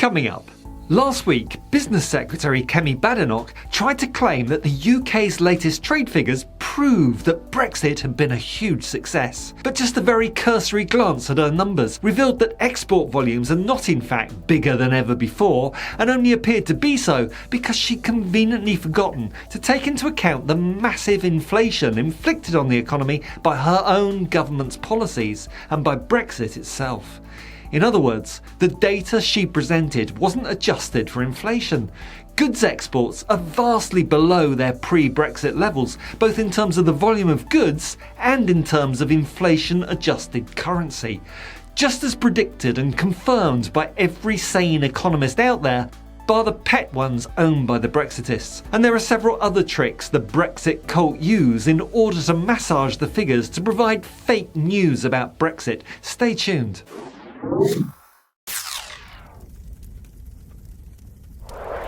Coming up. Last week, Business Secretary Kemi Badenoch tried to claim that the UK's latest trade figures proved that Brexit had been a huge success. But just a very cursory glance at her numbers revealed that export volumes are not in fact bigger than ever before, and only appeared to be so because she'd conveniently forgotten to take into account the massive inflation inflicted on the economy by her own government's policies and by Brexit itself. In other words, the data she presented wasn't adjusted for inflation. Goods exports are vastly below their pre-Brexit levels, both in terms of the volume of goods and in terms of inflation-adjusted currency. Just as predicted and confirmed by every sane economist out there, bar the pet ones owned by the Brexitists. And there are several other tricks the Brexit cult use in order to massage the figures to provide fake news about Brexit. Stay tuned.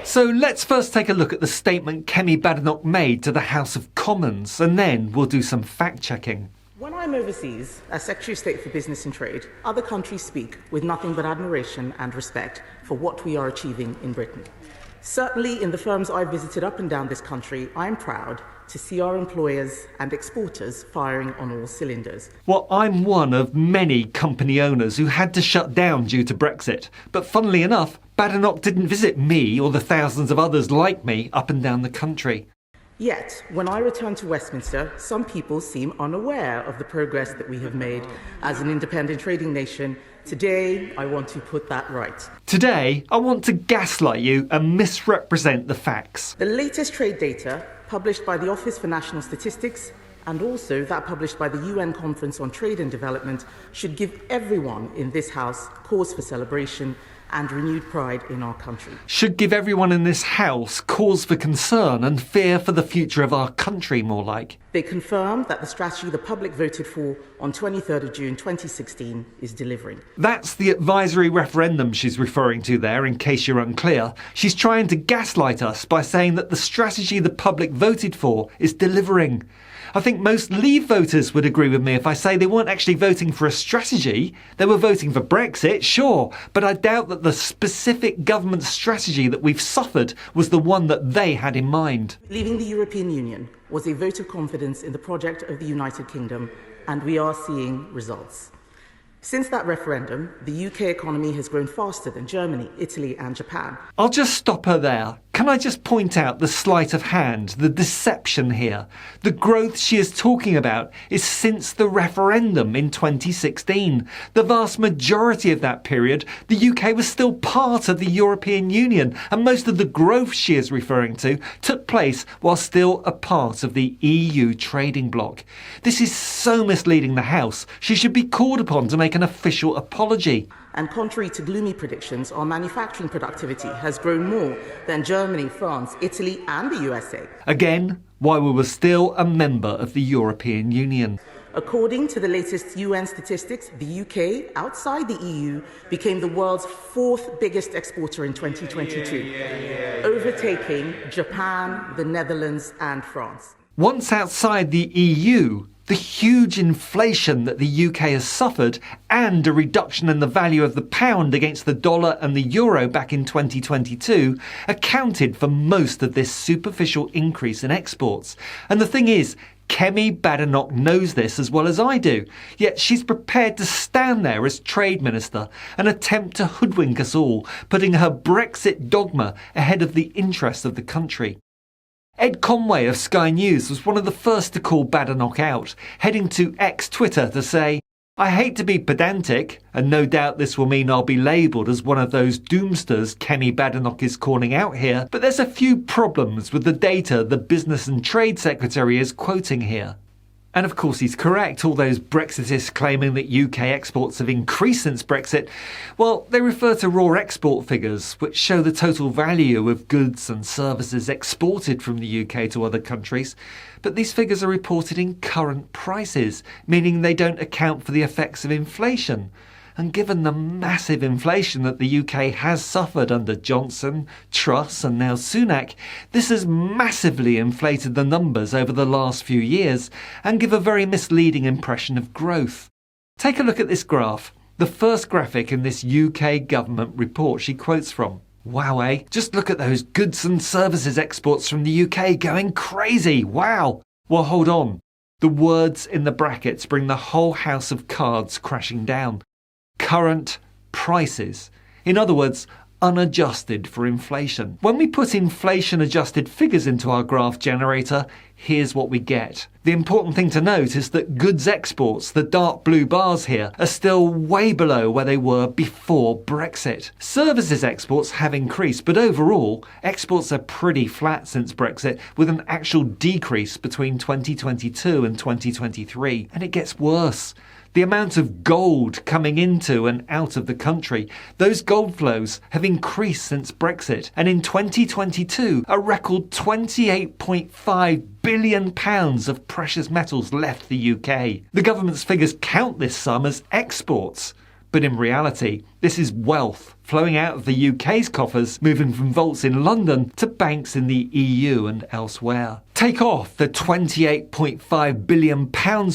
So let's first take a look at the statement Kemi Badenoch made to the House of Commons, and then we'll do some fact-checking. When I'm overseas as Secretary of State for Business and Trade, other countries speak with nothing but admiration and respect for what we are achieving in Britain. Certainly in the firms I've visited up and down this country, I'm proud to see our employers and exporters firing on all cylinders. Well, I'm one of many company owners who had to shut down due to Brexit. But funnily enough, Badenoch didn't visit me or the thousands of others like me up and down the country. Yet, when I return to Westminster, some people seem unaware of the progress that we have made as an independent trading nation. Today, I want to put that right. Today, I want to gaslight you and misrepresent the facts. The latest trade data, published by the Office for National Statistics, and also that published by the UN Conference on Trade and Development, should give everyone in this House cause for celebration and renewed pride in our country. Should give everyone in this House cause for concern and fear for the future of our country, more like. They confirmed that the strategy the public voted for on 23rd of June 2016 is delivering. That's the advisory referendum she's referring to there, in case you're unclear. She's trying to gaslight us by saying that the strategy the public voted for is delivering. I think most Leave voters would agree with me if I say they weren't actually voting for a strategy. They were voting for Brexit, sure, but I doubt that the specific government strategy that we've suffered was the one that they had in mind. Leaving the European Union was a vote of confidence in the project of the United Kingdom, and we are seeing results. Since that referendum, the UK economy has grown faster than Germany, Italy and Japan. I'll just stop her there. Can I just point out the sleight of hand, the deception here? The growth she is talking about is since the referendum in 2016. The vast majority of that period, the UK was still part of the European Union, and most of the growth she is referring to took place while still a part of the EU trading bloc. This is so misleading the House. She should be called upon to make an official apology. And contrary to gloomy predictions, our manufacturing productivity has grown more than Germany, France, Italy and the USA. Again, while we were still a member of the European Union. According to the latest UN statistics, the UK, outside the EU, became the world's fourth biggest exporter in 2022, overtaking Japan, the Netherlands and France. Once outside the EU, the huge inflation that the UK has suffered and a reduction in the value of the pound against the dollar and the euro back in 2022 accounted for most of this superficial increase in exports. And the thing is, Kemi Badenoch knows this as well as I do, yet she's prepared to stand there as Trade Minister and attempt to hoodwink us all, putting her Brexit dogma ahead of the interests of the country. Ed Conway of Sky News was one of the first to call Badenoch out, heading to ex-Twitter to say, "I hate to be pedantic, and no doubt this will mean I'll be labelled as one of those doomsters Kemi Badenoch is calling out here, but there's a few problems with the data the Business and Trade Secretary is quoting here." And of course he's correct. All those Brexitists claiming that UK exports have increased since Brexit, well, they refer to raw export figures, which show the total value of goods and services exported from the UK to other countries. But these figures are reported in current prices, meaning they don't account for the effects of inflation. And given the massive inflation that the UK has suffered under Johnson, Truss and now Sunak, this has massively inflated the numbers over the last few years and give a very misleading impression of growth. Take a look at this graph. The first graphic in this UK government report she quotes from. Wow, eh? Just look at those goods and services exports from the UK going crazy. Wow. Well, hold on. The words in the brackets bring the whole house of cards crashing down. Current prices. In other words, unadjusted for inflation. When we put inflation-adjusted figures into our graph generator, here's what we get. The important thing to note is that goods exports, the dark blue bars here, are still way below where they were before Brexit. Services exports have increased, but overall, exports are pretty flat since Brexit, with an actual decrease between 2022 and 2023. And it gets worse. The amount of gold coming into and out of the country, those gold flows have increased since Brexit. And in 2022, a record £28.5 billion of precious metals left the UK. The government's figures count this sum as exports. But in reality, this is wealth flowing out of the UK's coffers, moving from vaults in London to banks in the EU and elsewhere. Take off the £28.5 billion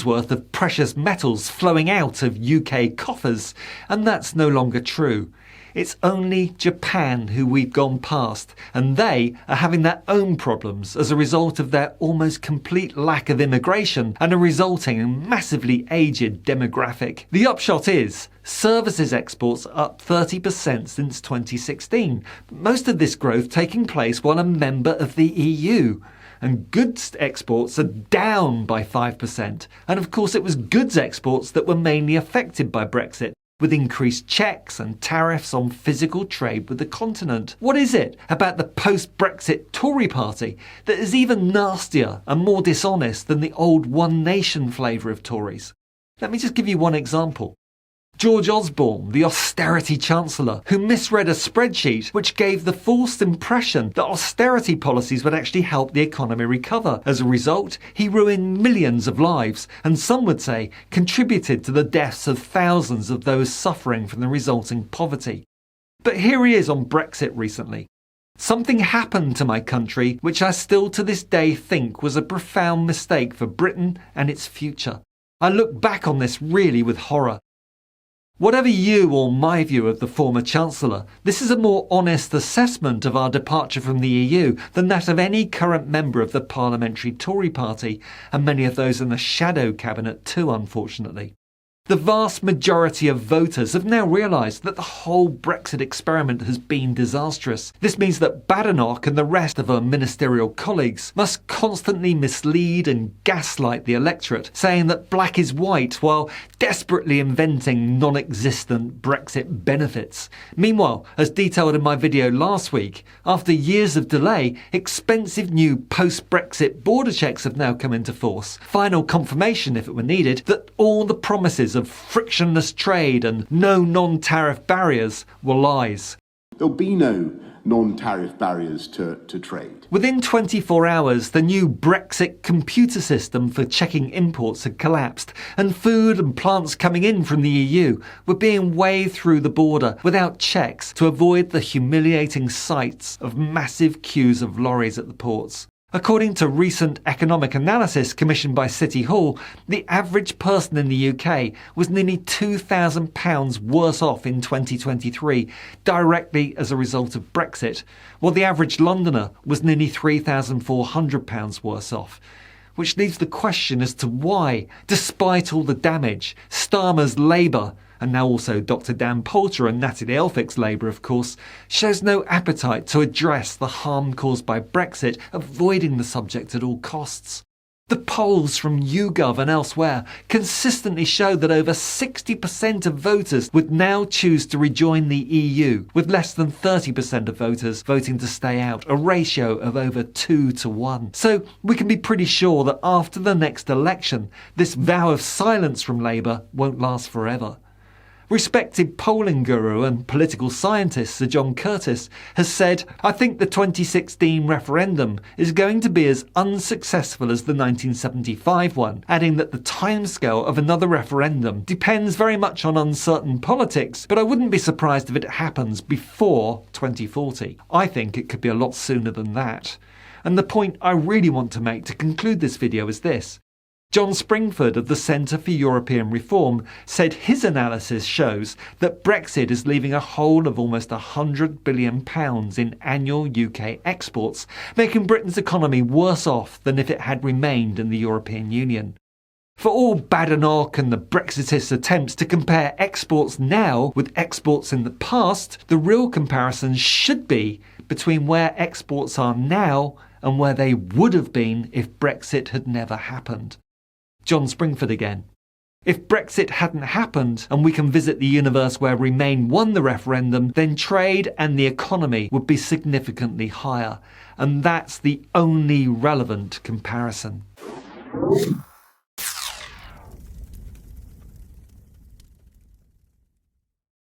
worth of precious metals flowing out of UK coffers, and that's no longer true. It's only Japan who we've gone past, and they are having their own problems as a result of their almost complete lack of immigration and a resulting massively aged demographic. The upshot is, services exports are up 30% since 2016, most of this growth taking place while a member of the EU. And goods exports are down by 5%. And of course it was goods exports that were mainly affected by Brexit, with increased checks and tariffs on physical trade with the continent. What is it about the post-Brexit Tory party that is even nastier and more dishonest than the old One Nation flavour of Tories? Let me just give you one example. George Osborne, the austerity chancellor, who misread a spreadsheet which gave the false impression that austerity policies would actually help the economy recover. As a result, he ruined millions of lives and some would say contributed to the deaths of thousands of those suffering from the resulting poverty. But here he is on Brexit recently. Something happened to my country which I still to this day think was a profound mistake for Britain and its future. I look back on this really with horror. Whatever you or my view of the former Chancellor, this is a more honest assessment of our departure from the EU than that of any current member of the parliamentary Tory party, and many of those in the shadow cabinet too, unfortunately. The vast majority of voters have now realised that the whole Brexit experiment has been disastrous. This means that Badenoch and the rest of her ministerial colleagues must constantly mislead and gaslight the electorate, saying that black is white while desperately inventing non-existent Brexit benefits. Meanwhile, as detailed in my video last week, after years of delay, expensive new post-Brexit border checks have now come into force. Final confirmation, if it were needed, that all the promises of frictionless trade and no non-tariff barriers were lies. There'll be no non-tariff barriers to trade. Within 24 hours, the new Brexit computer system for checking imports had collapsed, and food and plants coming in from the EU were being weighed through the border without checks to avoid the humiliating sights of massive queues of lorries at the ports. According to recent economic analysis commissioned by City Hall, the average person in the UK was nearly £2,000 worse off in 2023, directly as a result of Brexit, while the average Londoner was nearly £3,400 worse off. Which leaves the question as to why, despite all the damage, Starmer's Labour, and now also Dr Dan Poulter and Natalie Elphick's Labour, of course, shows no appetite to address the harm caused by Brexit, avoiding the subject at all costs. The polls from YouGov and elsewhere consistently show that over 60% of voters would now choose to rejoin the EU, with less than 30% of voters voting to stay out, a ratio of over 2 to 1. So we can be pretty sure that after the next election, this vow of silence from Labour won't last forever. Respected polling guru and political scientist Sir John Curtis has said, "I think the 2016 referendum is going to be as unsuccessful as the 1975 one," adding that the timescale of another referendum depends very much on uncertain politics, but I wouldn't be surprised if it happens before 2040. I think it could be a lot sooner than that. And the point I really want to make to conclude this video is this. John Springford of the Centre for European Reform said his analysis shows that Brexit is leaving a hole of almost £100 billion in annual UK exports, making Britain's economy worse off than if it had remained in the European Union. For all Badenoch and the Brexitists' attempts to compare exports now with exports in the past, the real comparison should be between where exports are now and where they would have been if Brexit had never happened. John Springford again. If Brexit hadn't happened and we can visit the universe where Remain won the referendum, then trade and the economy would be significantly higher. And that's the only relevant comparison.